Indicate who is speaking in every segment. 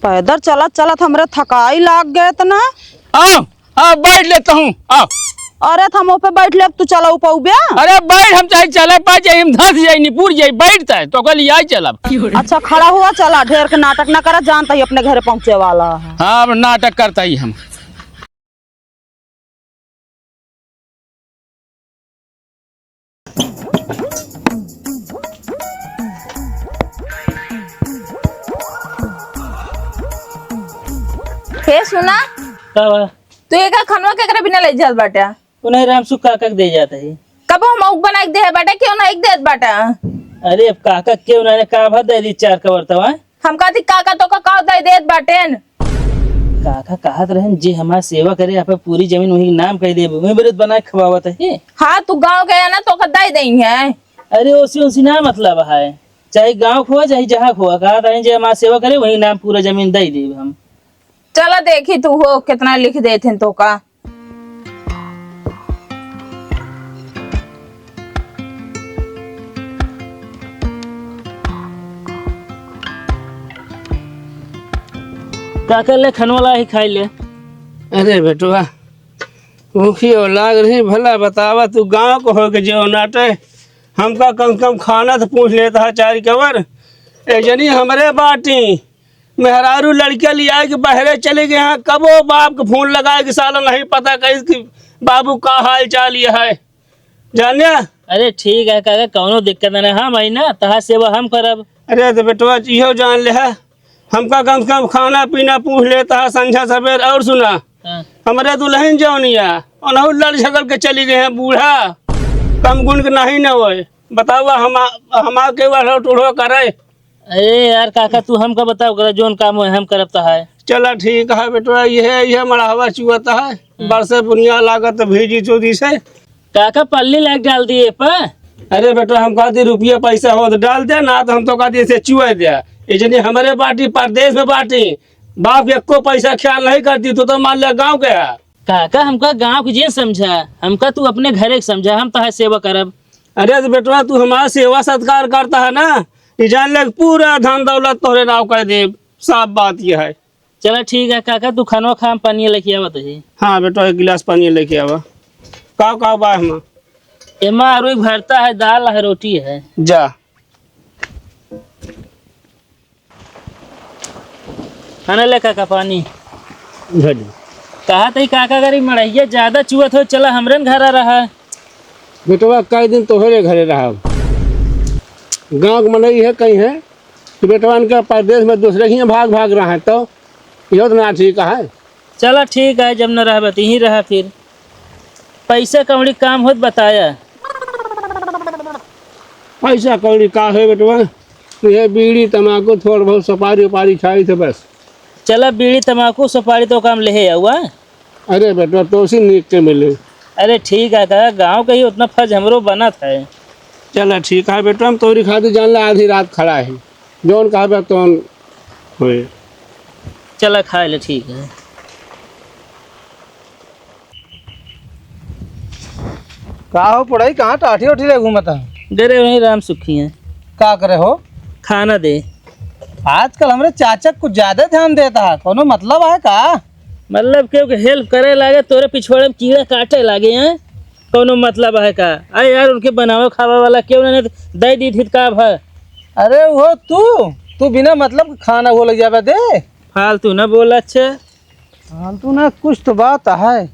Speaker 1: पैदल चलत चलत हमरे थकाई लाग गए त ना।
Speaker 2: आओ आओ बैठ लेता हूँ आओ।
Speaker 1: अरे थमो पे बैठ ले तू चला पाऊ बे।
Speaker 2: अरे बैठ हम चाहे चला पा जाए हम धस जाए निपुर जाए बैठता है तो कल आई चला।
Speaker 1: अच्छा खड़ा हुआ चला ढेर के नाटक ना करा जानता ही अपने घर पहुँचे वाला है।
Speaker 2: हाँ नाटक करता ही हम।
Speaker 3: हे सुना तू एक खनवा केकरे बिना ले जात बाटा
Speaker 4: उन्हें राम सुख काका के दे जाता है।
Speaker 3: कब हम औक बना के दे बाटा क्यों ना एक देत बाटा।
Speaker 4: अरे अब काका क्यों ना का भर दे दी चार कवर तवा
Speaker 3: हम कहती काका तो का दे देत बाटेन।
Speaker 4: काका कहत रहन जे हमार सेवा करे आप पूरी जमीन वही नाम कह दे वही बरत बना के खवावत है।
Speaker 3: हाँ तू गाँव गया ना तो का दे दई है।
Speaker 4: अरे ओसी ओसी ना मतलब है चाहे गाँव खोआ चाहे जहाँ खोआ कहत रहन जे हमार सेवा करे वही नाम पूरा जमीन दे दे हम।
Speaker 3: चला देखी तू हो कितना लिख देते तो का।
Speaker 4: काका ले खनवाला ही खाई ले।
Speaker 2: अरे बेटुआ भूखी और लाग रही भला बतावा तू गाँव को हो के जो नाटे हमका कम से कम खाना तो पूछ लेता है चार कवर जनी हमरे बाटी मेहरारू लड़कियां लिया के बहरे चले गए हैं कबो बाप के फोन लगाए कि साला नहीं पता कहीं कि बाबू का हाल चाल ये है जानिया।
Speaker 4: अरे ठीक है काका कौनो दिक्कत नहीं हम आई ना तहा सेवा हम करब।
Speaker 2: अरे तो बेटवा इहो जान ले है हमका कम से कम खाना पीना पूछ लेता है संझा सवेर। और सुना हमारे दुल्हन जौनिया उन्होंने लड़ झगड़ के चली गए हैं बूढ़ा कम गुण के नहीं न हो बतावा हम के वाला टूढ़ो करे।
Speaker 4: अरे यार काका तू हमका बताओ कर जोन काम हो हम करब तो है।
Speaker 2: चला ठीक है बेटवा यह मड़ावा चुआता है बरसे बुनिया लागत भेजी चोदी से
Speaker 4: काका पल्ली लाग डाल दिए पर।
Speaker 2: अरे बेटा हम कहते रुपया पैसा हो तो डाल दे ना तो हम तो कहते ऐसे चुआ दे ये हमारे पार्टी प्रदेश में बाटी बाप एको पैसा ख्याल नहीं करती तो मान लिया गाँव गया।
Speaker 4: काका हमका गाँव की जे समझा हमका तू अपने घरे समझा हम तो सेवा करब।
Speaker 2: अरे तो बेटवा तू हमारा सेवा सत्कार करता है ना ये जान ले पूरा धन दौलत तोहरे नाव कर दे साफ बात यह है।
Speaker 4: चला ठीक है काका तू खानो खा पानी लेके आवा तुझे।
Speaker 2: हाँ बेटा एक गिलास पानी लेके आवा का बा हम
Speaker 4: एमा आरो भरता है दाल है रोटी है
Speaker 2: जा।
Speaker 4: खाना ले काका पानी
Speaker 2: घड़ी
Speaker 4: कहा तई काका गरी मड़ैया ज्यादा चुअत हो चला हमरन घर आ रहा।
Speaker 2: बेटवा कई दिन तोहरे घरे रहा गाँव में नहीं है कहीं है कि बेटवा इनका प्रदेश में दूसरे ही भाग रहा है तो यह तो ना ठीक है।
Speaker 4: चला ठीक है जब न रह ही रहा फिर पैसा कौड़ी काम होत बताया।
Speaker 2: पैसा कौड़ी का है बेटवा ये बीड़ी तम्बाकू थोड़ा बहुत सुपारी उपारी खाई थे बस।
Speaker 4: चला बीड़ी तम्बाकू सुपारी तो काम ले हुआ।
Speaker 2: अरे बेटवा तो उसी नीक के मिले।
Speaker 4: अरे ठीक है काका गाँव का ही उतना फर्ज हमरो बना था।
Speaker 2: चला ठीक है बेटा हम तोरी खाती जान ला आधी रात खड़ा है जौन कहा तो होए।
Speaker 4: चला खा ले ठीक है।
Speaker 5: का हो पढ़ाई कहाँ टाठी उठी ले घूमता
Speaker 4: डरे वही राम सुखी है
Speaker 5: का करे हो
Speaker 4: खाना दे।
Speaker 5: आजकल हमरे चाचा कुछ ज्यादा ध्यान देता है कोनो मतलब है का।
Speaker 4: मतलब क्योंकि हेल्प करे लागे तोरे पिछवाड़े में कीड़ा काटे लागे हैं कोनो मतलब है का। अरे यार उनके बनावे खावा वाला क्यों नहीं दे दी थी का है।
Speaker 5: अरे वो तू बिना मतलब खाना वो लग जावे दे
Speaker 4: फालतू ना बोल। अच्छा
Speaker 5: फालतू ना कुछ तो बात है।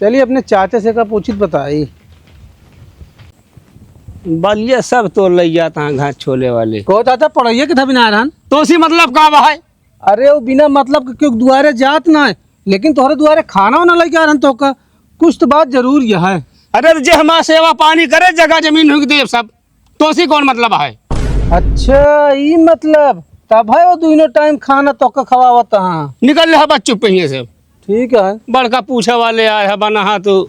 Speaker 5: चलिए अपने चाचा से का पूछित बताई।
Speaker 2: बलिए सब तो ले जाता है घास छोले वाले
Speaker 5: को चाचा पढ़ाइए कितना बिना रहन
Speaker 2: तो उसी मतलब का है।
Speaker 5: अरे वो बिना मतलब के क्यों दुआरे जात ना है लेकिन तोहरे दुआरे खाना वाना लग जा रहन तो का कुछ तो बात जरूर यह है।
Speaker 2: अरे जे हमारा सेवा पानी करे जगह जमीन हुक दे सब तो उसी कौन मतलब है।
Speaker 5: अच्छा ये मतलब तब है वो दोनों टाइम खाना तो का खवावत हाँ
Speaker 2: निकल रहा बच्चों पहिए से
Speaker 5: ठीक है।
Speaker 2: बड़का पूछे वाले आए है बना हाँ तो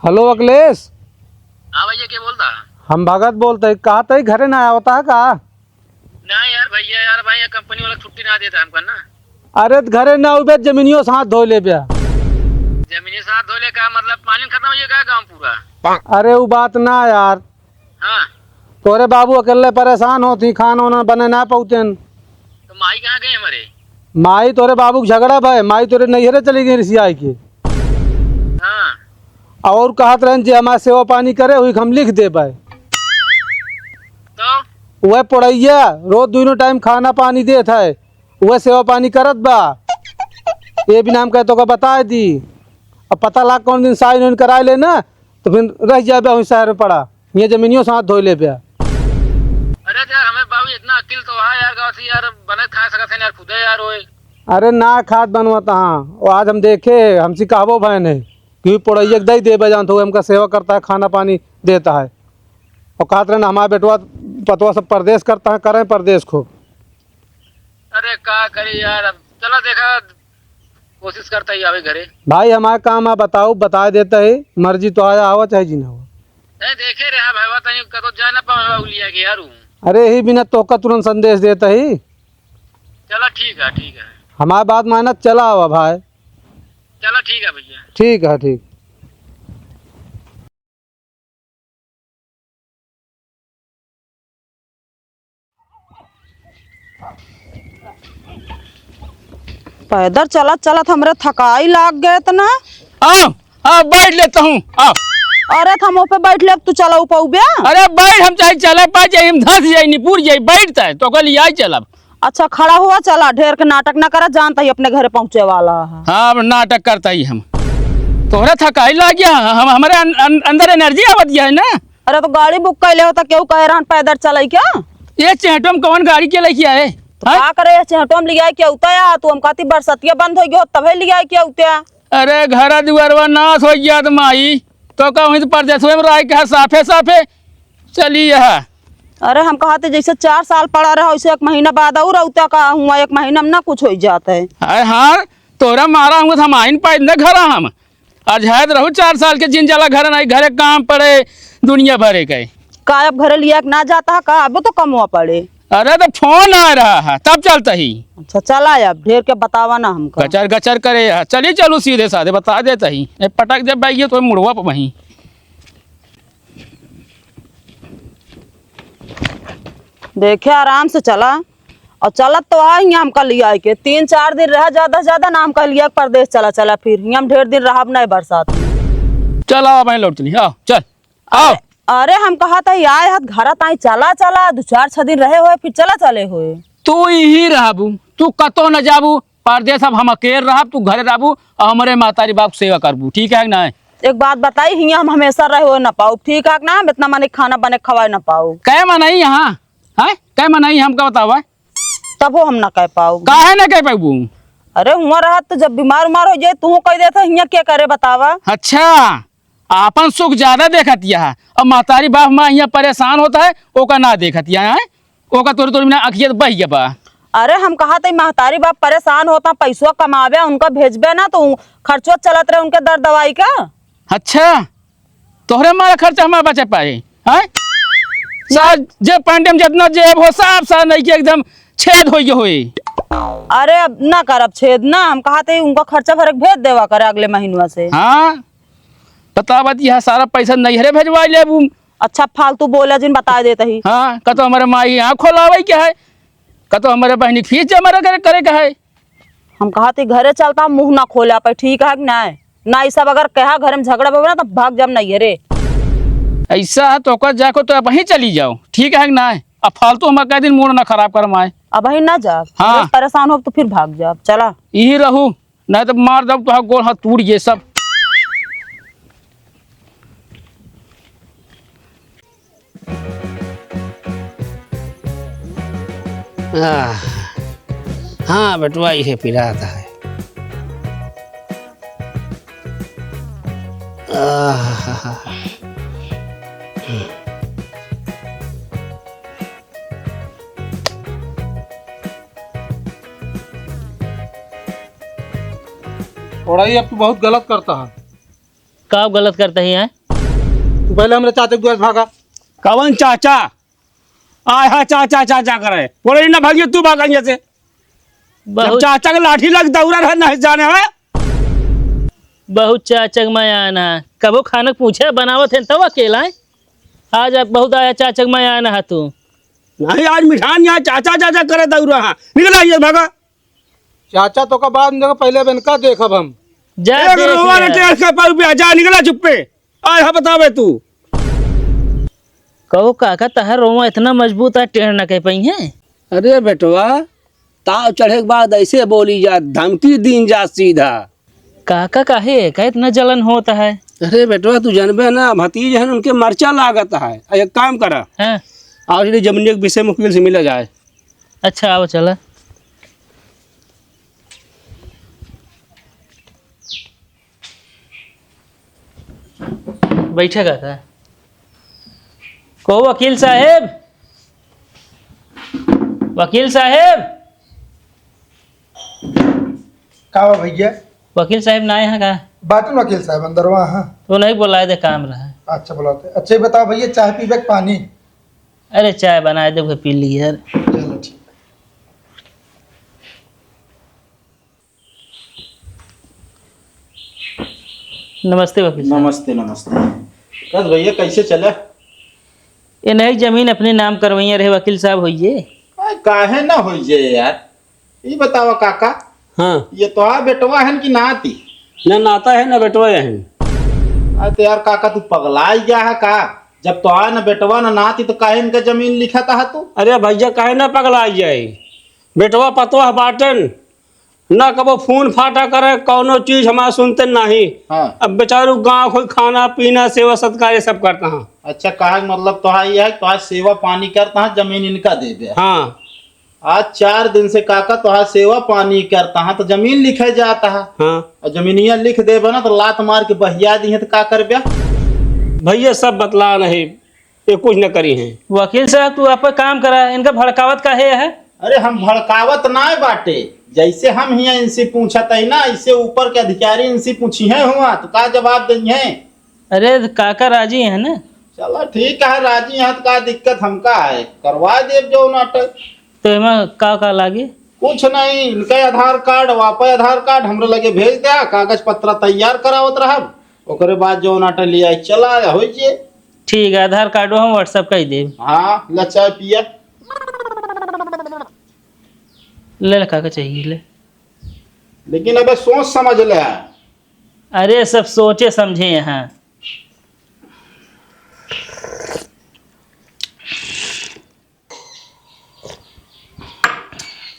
Speaker 5: हेलो अखिलेश।
Speaker 6: हाँ भैया क्या बोलता।
Speaker 5: हम भगत बोलते कहा तो घरे ना होता है का।
Speaker 6: ना यार भैया
Speaker 4: किया यार भाई, कंपनी वाला छुट्टी ना देता हमको ना।
Speaker 5: अरे तो घरे ना उबे जमीनियों से हाथ धो ले बिया।
Speaker 4: जमीनी साथ धोले का मतलब पानी खत्म हो गया गाँव पूरा।
Speaker 5: अरे वो बात ना यार,
Speaker 4: हाँ
Speaker 5: तोरे बाबू अकेले परेशान होती, खाना वाना बने ना पौतेन।
Speaker 4: तो माई कहाँ गए हमारे?
Speaker 5: माई तोरे बाबू के झगड़ा भाई, माई तोरे नैहरे चली गई रिसियाई के।
Speaker 4: हाँ
Speaker 5: और कहत रहन जे हमारे सेवा पानी करे हुई हम लिख दे भाई।
Speaker 4: तो
Speaker 5: वह पढ़ैया रोज दोनों टाइम खाना पानी देत है, वह सेवा पानी करत बा। ये भी नाम कह तो का बता दी, अब पता लाग कौन दिन साइन उन कराए ले ना तो फिर रह जाए वही शहर में पड़ा, ये जमीनियों साथ धो ले पिया।
Speaker 4: अरे यार हमें बाबू इतना अकिल तो है यार, गाँव से यार बने खा सकते हैं यार खुदे यार ओए।
Speaker 5: अरे ना खाद बनवाता हाँ, और आज हम देखे हमसे कहबो बहन है कि पढ़ैया दई दे जान तो हमका सेवा करता है, खाना पानी देता है। और कहत रहे हमारा बेटवा पतवा सब परदेश करता है, करें परदेश खूब।
Speaker 4: अरे का करे यार, अब चलो देखा कोशिश करता ही आवे घरे।
Speaker 5: भाई हमारा काम है बताओ, बता देता है, मर्जी तो आया आवा चाहे जी ना हो।
Speaker 4: नहीं देखे रहा भाई तनी कतो जा ना पावे उलिया के यार।
Speaker 5: अरे ही बिना तोका तुरंत संदेश देता ही।
Speaker 4: चलो ठीक है ठीक है।
Speaker 5: हमारा बात मानत चला हुआ भाई।
Speaker 4: चलो ठीक है भैया।
Speaker 5: ठीक है ठीक।
Speaker 1: पैदल चलत चलत हमरे थकाई लाग गए त ना।
Speaker 2: आओ आओ बैठ लेता हूँ, आओ।
Speaker 1: अरे थमो पे बैठ ले, तू चला ऊपर उबिया।
Speaker 2: अरे बैठ, हम चाहे चले पा जाए, हम धस जाए निपुर जाए, बैठता है तो कल यही चलब।
Speaker 1: अच्छा खड़ा हुआ चला, ढेर के नाटक ना करा, जानता ही अपने घरे पहुँचे वाला है।
Speaker 2: हाँ अब नाटक करता ही हम, तोहरा थकाई लग गया, हम हमारे अंदर एनर्जी आवत गया है ना।
Speaker 1: अरे तो गाड़ी बुक कैले हो तो क्यों कह रहा पैदल चले क्या?
Speaker 2: ये चेहटो में कौन गाड़ी के लेके आए?
Speaker 1: क्या करे चेहटो में लिया क्या उता या तू हम कहती बरसतिया बंद हो गयो तबे लिया क्या उता?
Speaker 2: अरे घर दुआरवा नाश हो गया तो माई तो कहूँ तो परदेश में रह के साफे साफे चली है।
Speaker 1: अरे हम कहते जैसे 4 साल पड़ा रहा वैसे 1 महीना बाद और उता का हुआ, 1 महीना में ना कुछ हो जाता है।
Speaker 2: अरे हाँ तोरा मारा हूँ हम आइन पाए न घर हम अजहद रहू 4 साल के जिन जाला घर नहीं, घरे काम पड़े दुनिया भरे के
Speaker 1: का अब घरे लिया ना जाता है का, अब तो कम हुआ पड़े।
Speaker 2: अरे तो फोन आ रहा है तब चलता ही।
Speaker 1: अच्छा चला अब ढेर के बतावा ना हमको।
Speaker 2: गचर गचर करे चलिए चलो सीधे साधे बता देता ही, पटक दे बैग तो मुड़वा पर वहीं।
Speaker 1: देखे आराम से चला और चलत तो आ ही हमका लिया के 3-4 दिन रहा, ज्यादा से ज्यादा नाम का लिया परदेश चला चला, फिर हम ढेर दिन रहा नहीं बरसात में।
Speaker 2: चल आओ मैं लौट चली, आओ चल आओ।
Speaker 1: अरे हम कहा था आए हाथ घर ताई चला चला 2-4 दिन रहे हुए फिर चला चले हुए।
Speaker 2: तू यही रहबू, तू कतो न जाबू परदेश, अब हम अकेले रहब, तू घरे रहबू और हमारे मातारी बाप सेवा करबू, ठीक है ना?
Speaker 1: एक बात बताई हियाँ हम हमेशा रहे हुए ना पाऊ, ठीक है ना? हम इतना माने खाना बने खवाए ना पाऊ।
Speaker 2: कह मनाई यहाँ है, कह मनाई हमका बतावा
Speaker 1: तब वो हम ना कह पाऊ।
Speaker 2: काहे ना कह पाबू?
Speaker 1: अरे हुआ रहा तो जब बीमार उमार हो जाए तू कह देता हियाँ क्या करे बतावा।
Speaker 2: अच्छा आपन सुख ज्यादा देखतिया है और मातारी बाप माँ यहाँ परेशान होता है ओका ना देखतिया है, ओका तोरी तोरी अखियत बह गया बा।
Speaker 1: अरे हम कहा था महतारी बाप परेशान होता, पैसों कमावे उनका भेजबे ना तो खर्चो चलत रहे उनके दर दवाई का।
Speaker 2: अच्छा तोहरे मारा खर्चा हमारा बचे पाए है? जे पांडे में जितना जेब हो साफ सा नहीं के एकदम छेद हो गए होए।
Speaker 1: अरे अब ना करब छेद ना, हम कहा थे उनका खर्चा भरक भेज देवा करे अगले महीनवा से।
Speaker 2: हाँ बतावत यह सारा पैसा नैहरे भेजवा ले।
Speaker 1: अच्छा फालतू बोला जिन बता देते ही।
Speaker 2: हाँ कतो हमारे माई यहाँ खोलावे क्या है, कतो हमारे बहनी फीस जमा करे का है।
Speaker 1: हम कहा थे घरे चलता मुंह ना खोला पर, ठीक है ना? ना सब अगर कहा घर में झगड़ा हो ना तो भाग जब नहीं रे।
Speaker 2: ऐसा है तो जाको तो वहीं चली जाओ, ठीक है ना? अब फालतू हमारे कई दिन मूड ना खराब कर माए।
Speaker 1: अब वहीं ना जा,
Speaker 2: हाँ।
Speaker 1: परेशान हो तो फिर भाग जा, चला
Speaker 2: यही रहू नहीं तो मार दब तो गोल हाथ टूट ये सब। हाँ बेटुआ ये पिलाता है।
Speaker 5: पढ़ाई अब तू बहुत गलत करता है।
Speaker 4: का गलत करते ही हैं?
Speaker 5: तू पहले हमारे चाचा के द्वार भागा।
Speaker 2: कवन चाचा? आय हा चाचा चाचा करे बोले ना भागियो तू भाग यहाँ से। जब
Speaker 4: बहुत
Speaker 2: चाचा के लाठी लग दौड़ा रहा नहीं जाने है।
Speaker 4: बहुत चाचक मैं आना कबो खाना पूछे बनावत है तब अकेला है? आज अब बहुत आया चाचक मैं आना है तू।
Speaker 2: नहीं आज मिठान यहाँ चाचा चाचा करे दौड़ा रहा निकला ये भागा।
Speaker 5: चाचा तो का बाद में पहले बनका देखब हम।
Speaker 4: जा
Speaker 2: एक
Speaker 4: देख
Speaker 2: रोवा ने
Speaker 4: ले।
Speaker 2: टेढ़ के पाऊ पे जा निकला चुप्पे। आय हा बतावे तू।
Speaker 4: कहो काका तहर रोमा इतना मजबूत है टेढ़ न कह पाई है।
Speaker 2: अरे बेटवा ताव चढ़े के बाद ऐसे बोली जा धमकी दीन जा सीधा।
Speaker 4: काका काहे का इतना जलन होता है?
Speaker 2: अरे बेटवा तू जानबे ना भतीज है उनके मर्चा लागत है। एक काम करा
Speaker 4: हाँ
Speaker 2: आज जमीन के विषय मुखबिर से मिला जाए।
Speaker 4: अच्छा आओ चला। बैठे काका। को वकील साहेब, वकील साहेब।
Speaker 6: का हुआ भैया?
Speaker 4: वकील साहब ना यहाँ का
Speaker 6: बाटन वकील साहब अंदर वहाँ। हाँ
Speaker 4: तो नहीं बुलाए दे काम रहा।
Speaker 6: अच्छा बुलाते। अच्छा ये बताओ भैया चाय पीबे के पानी?
Speaker 4: अरे चाय बनाए दे पी ली यार।
Speaker 6: चलो ठीक।
Speaker 4: नमस्ते वकील साहब।
Speaker 7: नमस्ते नमस्ते। बस भैया कैसे चले?
Speaker 4: ये नई जमीन अपने नाम करवाइए रहे वकील साहब होइए।
Speaker 7: काहे ना हो जे यार। ये बताओ काका
Speaker 2: हाँ
Speaker 7: ये तो बेटवा है कि नाती?
Speaker 2: न नाता है न बेटवा है।
Speaker 7: तो यार काका तू पगला ही गया है का? जब तो न बेटवा न नाती तो काहे इनका जमीन लिखा था तू?
Speaker 2: अरे भैया काहे ना पगला जाए। बेटवा पतवा बाटन ना कबो फोन फाटा करे कौनो चीज हमारा सुनते नहीं।
Speaker 7: हाँ।
Speaker 2: अब बेचारू गाँव को खाना पीना सेवा सत्कार ये सब करता है।
Speaker 7: अच्छा कहा मतलब तो ये है तो सेवा पानी करता है जमीन इनका दे दे।
Speaker 2: हाँ
Speaker 7: आज 4 दिन से काका तो सेवा पानी करता है तो जमीन लिखे जाता है।
Speaker 2: हाँ
Speaker 7: और जमीनिया लिख दे ना तो लात मार के बहिया दी है तो का कर ब्या?
Speaker 2: भैया सब बतला नहीं ये कुछ न करी है।
Speaker 4: वकील साहब तू आप काम करा इनका भड़कावत काहे है?
Speaker 7: अरे हम भड़कावत ना बाटे। जैसे हम हिया इनसे पूछत है ना इससे ऊपर के अधिकारी इनसे पूछी है हुआ तो का जवाब देंगे?
Speaker 4: अरे काका राजी है ना?
Speaker 7: चलो ठीक है राजी है तो का दिक्कत हमका है करवा दे जो नाटक।
Speaker 4: तो एमा का लागे?
Speaker 7: कुछ नहीं इनके आधार कार्ड वापस आधार कार्ड हमरे लगे भेज दिया कागज पत्र तैयार करावत रहा ओकरे बाद जो नाटक लिया चला हो जे।
Speaker 4: ठीक है आधार कार्डो हम व्हाट्सएप कर देब।
Speaker 7: हाँ ला चाय पिया।
Speaker 4: ले काका चाहिए ले।
Speaker 7: लेकिन अबे सोच समझ ले।
Speaker 4: अरे सब सोचे समझे यहाँ।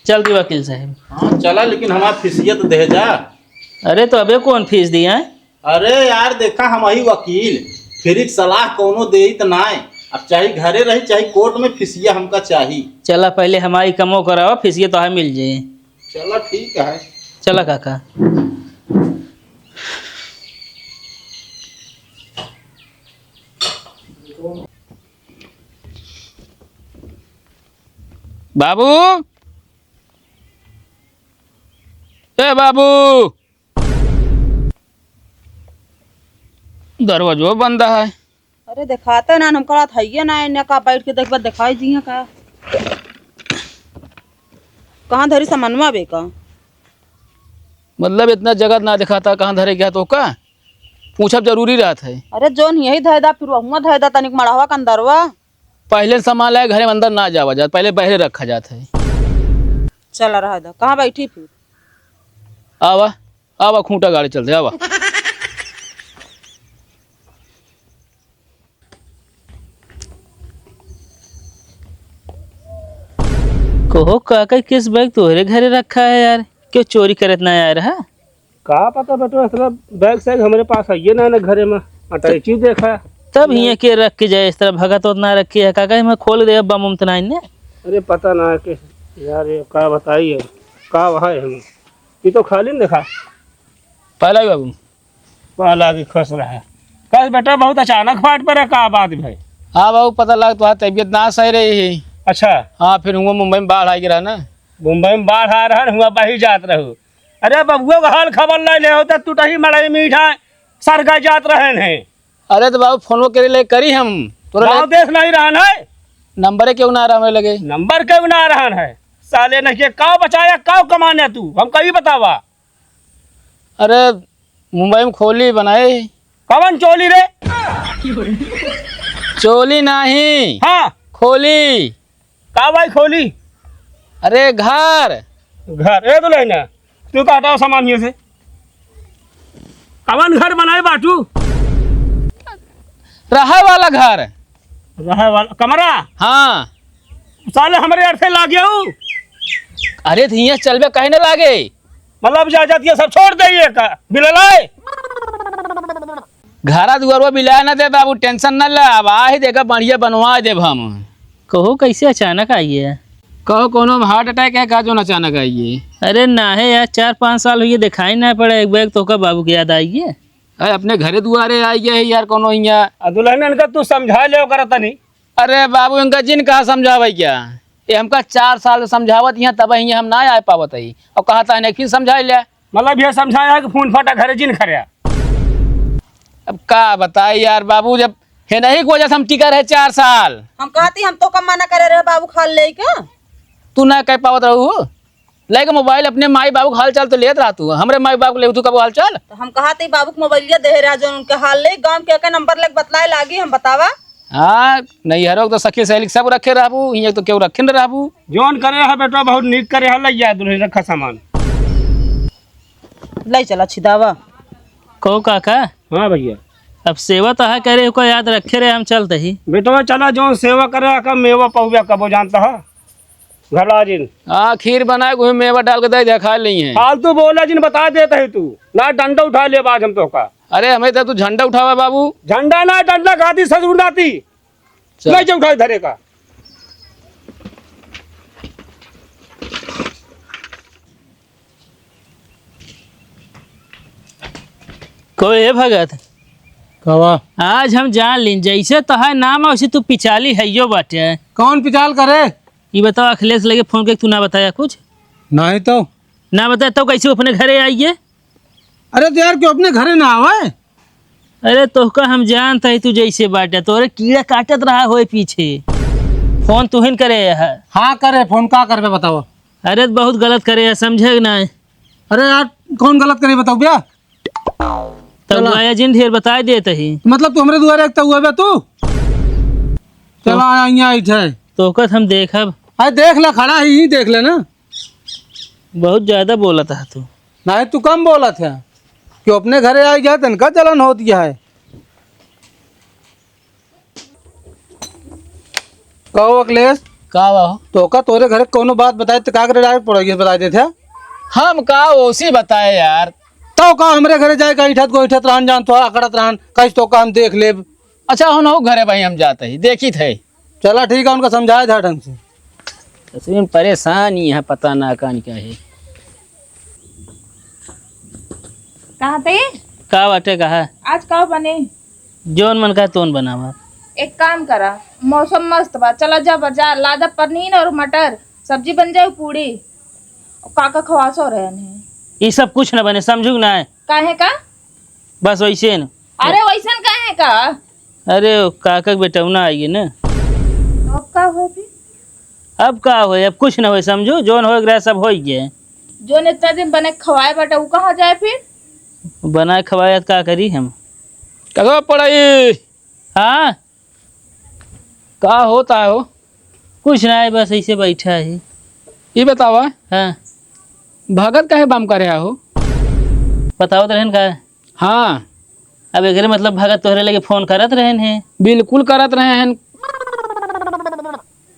Speaker 4: चल दी वकील साहब।
Speaker 7: हाँ चला लेकिन हमारा फीसियत दे जा।
Speaker 4: अरे तो अबे कौन फीस दिया है?
Speaker 7: अरे यार देखा हम ही वकील फिर सलाह कोनो दे तो ना अब चाहे घरे रही चाहे कोर्ट में फीसिया हमका चाहिए।
Speaker 4: चला पहले हमारी कमो कराओ फिर ये तो हमें मिल जाए।
Speaker 7: चलो ठीक है।
Speaker 4: चला काका।
Speaker 2: बाबू ए बाबू दरवाजो बंद है।
Speaker 1: अरे दिखाते ना हम कहा था ये ना इन्हें का बैठ के देख दिखाई जी का कहाँ धरी सामानवा बे का
Speaker 8: मतलब इतना जगह ना दिखाता कहाँ धरे गया तो का पूछब जरूरी रहता है।
Speaker 1: अरे जोन यही धैदा फिर वहुआ धैदा तनिक मड़ावा का अंदरवा
Speaker 8: पहले सामान लाए घर में अंदर ना जावा जाता पहले बाहर रखा जाता है।
Speaker 1: चला रहा था कहाँ बैठी फिर
Speaker 8: आवा आवा खूंटा गाड़ी चलते आवा।
Speaker 4: कहो काका किस बैग तुम्हारे घरे रखा है यार? क्यों चोरी करत ना आ रहा?
Speaker 2: का पता बेटवा साला बैग सैग हमारे पास है ये ना घरे में अटैची देखा
Speaker 4: तब यहाँ के रख के जाए इस तरह भगत ना रखी है काका मैं खोल दे अब्बा मुमतना ने।
Speaker 2: अरे पता ना कि यार ये का बताइए का है हम ये तो खाली नहीं देखा
Speaker 8: पहला ही बाबू
Speaker 2: पहला की खुश रहा कल बेटा बहुत अचानक फाट पर है का बात भाई।
Speaker 8: हाँ बाबू पता लगा तुम्हारी तबीयत ना सही रही है।
Speaker 2: अच्छा
Speaker 8: हाँ फिर हुआ मुंबई में बाढ़ आ गिरा ना।
Speaker 2: मुंबई में बाढ़ आ रहा हुआ बही जात रहू। अरे बबुआ का हाल खबर ले ले होता टूटही मड़ई मीठा सरगा जात रहे हैं।
Speaker 8: अरे तो बाबू फोन करे ले करी हम
Speaker 2: गाँव देश नहीं रहा है
Speaker 8: नंबर क्यों ना आ रहा हमें लगे?
Speaker 2: नंबर क्यों ना आ रहा है? साले ने के काव बचाया काव कमाने तू हम कभी बतावा।
Speaker 8: अरे मुंबई में खोली बनाए।
Speaker 2: कवन चोली रे?
Speaker 8: चोली नहीं,
Speaker 2: हाँ
Speaker 8: खोली।
Speaker 2: का भाई खोली?
Speaker 8: अरे घर।
Speaker 2: घर ए दुल्हन है तू का हटाओ सामान ये से। कवन घर बनाए बाटू?
Speaker 8: रहा वाला घर।
Speaker 2: रहे वाला कमरा?
Speaker 8: हाँ।
Speaker 2: साले हमारे अर्थे ला गया हूँ।
Speaker 8: अरे तो यहाँ चलबे कहे न लागे।
Speaker 2: मतलब जा जाती है सब छोड़ दे का बिललाए।
Speaker 8: घरा दुआरवा बिलाया ना दे बाबू, टेंशन न ला, अब आ ही देगा बढ़िया बनवा देब हम।
Speaker 4: कहो कैसे अचानक आई है?
Speaker 8: कहो कोनो में हार्ट अटैक है का जो अचानक आइए?
Speaker 4: अरे ना है यार, 4-5 साल हुए दिखाई ना पड़ा, एक बैग तो का बाबू की याद आई है।
Speaker 8: अरे अपने घरे दुआरे आई है यार कोनो यहाँ।
Speaker 2: दुल्हन इनका तू समझा ले करता नहीं।
Speaker 8: अरे बाबू इनका जिन कहा समझावे क्या? ये हमका 4 साल से समझावत यहाँ तब यहाँ हम ना आ पावत है और कहा था फिर समझा लिया।
Speaker 2: मतलब ये समझाया कि फोन फटा घरे जिन खरिया।
Speaker 8: अब का बताए यार बाबू, जब है नहीं को वजह से हम टिका रहे 4 साल।
Speaker 1: हम कहती हम तो कम मना करे रहे बाबू खा ले का।
Speaker 8: तू ना कह पावत रहू लेके मोबाइल अपने माई बाबू का हाल चाल तो लेत रहा तू, हमरे माई बाबू ले तू कब हाल चाल?
Speaker 1: तो हम कहते बाबू के मोबाइलिया दे रहा जो उनके हाल ले गांव के नंबर लेके बतलाए लागी हम बतावा।
Speaker 8: हाँ नहीं हरो तो सखी सहेली सब रखे रहबू, यहाँ तो क्यों रखे न रहबू।
Speaker 2: जोन करे है बेटा बहुत नीक करे है लैया दुल्हन रखा सामान।
Speaker 1: ले चला छिदावा।
Speaker 4: कहो काका
Speaker 2: हाँ भैया।
Speaker 4: अब सेवा तो है करे को याद रखे रहे, हम चलते ही।
Speaker 2: बेटवा चला जो सेवा करे का मेवा पहुआ कबो जानता है घला जिन।
Speaker 8: हाँ खीर बनाए को मेवा डाल के दे खा ली है।
Speaker 2: फालतू बोला जिन बता देता है तू ना डंडा उठा ले बाज हम तो का।
Speaker 8: अरे हमें तो तू झंडा उठावा बाबू।
Speaker 2: झंडा ना डंडा गाती सज उड़ाती नहीं जो उठाए धरे का।
Speaker 4: कोई है भगत
Speaker 5: कवा
Speaker 4: आज हम जान ली जैसे तहार नाम है वैसे तू पिचाली है यो बाटे।
Speaker 5: कौन पिचाल करे?
Speaker 4: ये बताओ अखिलेश लगे फोन करके तू ना बताया कुछ?
Speaker 5: नहीं तो
Speaker 4: ना बताया तो कैसे अपने घरे आइए?
Speaker 5: अरे तो यार क्यों अपने घरे ना आवे?
Speaker 4: अरे तोहका हम जानता है तू जैसे बाटे, तोरे कीड़ा काटत रहा हो पीछे, फोन तू ही करे है।
Speaker 5: हाँ करे फोन का करबे बताओ।
Speaker 4: अरे तो बहुत गलत करे है समझे ना।
Speaker 5: अरे यार कौन गलत करे बताओ भैया?
Speaker 4: तब आया जिन ढेर बता देते ही।
Speaker 5: मतलब तू हमरे दुआरे एक हुआ बे तू? चला यहाँ है
Speaker 4: तोहका हम देखब।
Speaker 5: अरे देख ले खड़ा ही देख ले ना।
Speaker 4: बहुत ज्यादा बोला था तू।
Speaker 5: नहीं तू कम बोला था क्यों अपने घरे आ गया तनका चलन हो दिया है। कहो अखिलेश
Speaker 8: का हो
Speaker 5: तो का तोरे घरे कोनो बात बताए तो का करे डायरेक्ट पड़ोगी बता देते?
Speaker 8: हम का ओसी बताए यार।
Speaker 5: तो का हमरे घरे जाए का इठत को इठत रहन जान तो अकड़त रहन कैसे तो का हम देख ले।
Speaker 8: अच्छा हो ना घरे भाई हम जाते ही देखी थे।
Speaker 5: चला ठीक है उनका समझाया था ढंग से।
Speaker 8: तस्वीर परेशान ही है पता ना कान क्या है।
Speaker 3: कहाँ थे?
Speaker 4: का बाटे कहा
Speaker 3: आज का बने?
Speaker 4: जोन मन का तोन बनावा।
Speaker 3: एक काम करा, मौसम मस्त बा, चला जा बाजार लादा पनीर और मटर, सब्जी बन जाए पूरी और काका खवासो रहे हैं।
Speaker 4: ये सब कुछ न बने समझू ना।
Speaker 3: काहे का?
Speaker 4: बस वैसे न।
Speaker 3: अरे वैसन काहे का?
Speaker 4: अरे काका बेटौना आइए ना।
Speaker 3: तो अब का हुए फिर?
Speaker 4: अब का हो अब कुछ न हो समझू जोन हो गया सब हो गया।
Speaker 3: जो ने इतना दिन बने खवाए बटा वो कहाँ जाए फिर?
Speaker 4: बनाए खवाया का करी हम।
Speaker 8: कहो पढ़ाई
Speaker 4: हाँ
Speaker 8: का होता है हो?
Speaker 4: कुछ ना है बस ऐसे बैठा है।
Speaker 8: ये बतावा
Speaker 4: हाँ
Speaker 8: भगत काहे बम करे हो?
Speaker 4: बताओ तो रहन का।
Speaker 8: हाँ
Speaker 4: अब एक मतलब भगत तोहरे लगे फोन करत रहन है।
Speaker 8: बिल्कुल करत रहे हैं।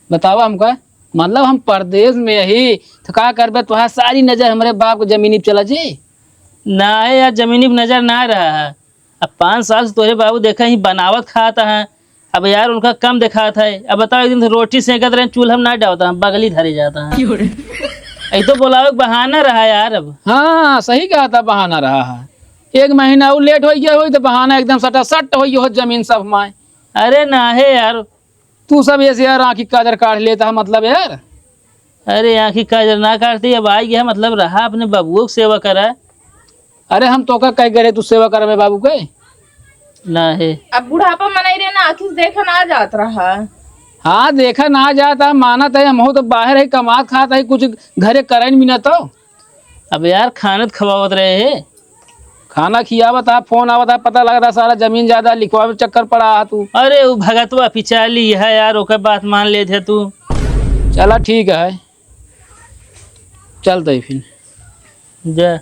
Speaker 8: बतावा हमका मतलब हम परदेश में ही तो का करबे तुहार सारी नजर हमारे बाप को जमीनी पे चला जी।
Speaker 4: ना है यार जमीनी पे नजर ना रहा है। अब 5 साल से तोहरे बाबू देखा ही बनावत खाता है। अब यार उनका कम दिखाता है। अब बताओ एक दिन तो रोटी सेकत रहे चूल्हा में ना डालता है बगली धरे जाता है। ऐ तो बोलाओ बहाना रहा यार। अब
Speaker 8: हाँ सही कहा था बहाना रहा है। 1 महीना वो लेट हो गया हो तो बहाना एकदम सटा सट हो जमीन सब माए।
Speaker 4: अरे ना है यार
Speaker 8: तू सब ऐसे यार आँखी काजर काट लेता है मतलब यार।
Speaker 4: अरे आँखी काजर ना काटती अब आई गया मतलब रहा अपने बाबुओं की सेवा करा।
Speaker 8: अरे हम तो का कह करे तू सेवा कर बाबू के
Speaker 4: ना है
Speaker 3: अब बुढ़ापा मनाई रहे ना आखिर देखा ना जात रहा।
Speaker 8: हाँ देखा ना जाता मानत है, हम हो तो बाहर है कमात खात है, कुछ घरे करन भी ना तो
Speaker 4: अब यार खाना तो खवावत रहे है।
Speaker 8: खाना खियावत था, फोन आवत था, पता लगा था सारा जमीन जायदा लिखवा में चक्कर पड़ा है तू।
Speaker 4: अरे वो भगतवा पिचाली है यार, ओकर बात मान ले थे तू।
Speaker 8: चला ठीक है, चलते फिर।
Speaker 4: जा।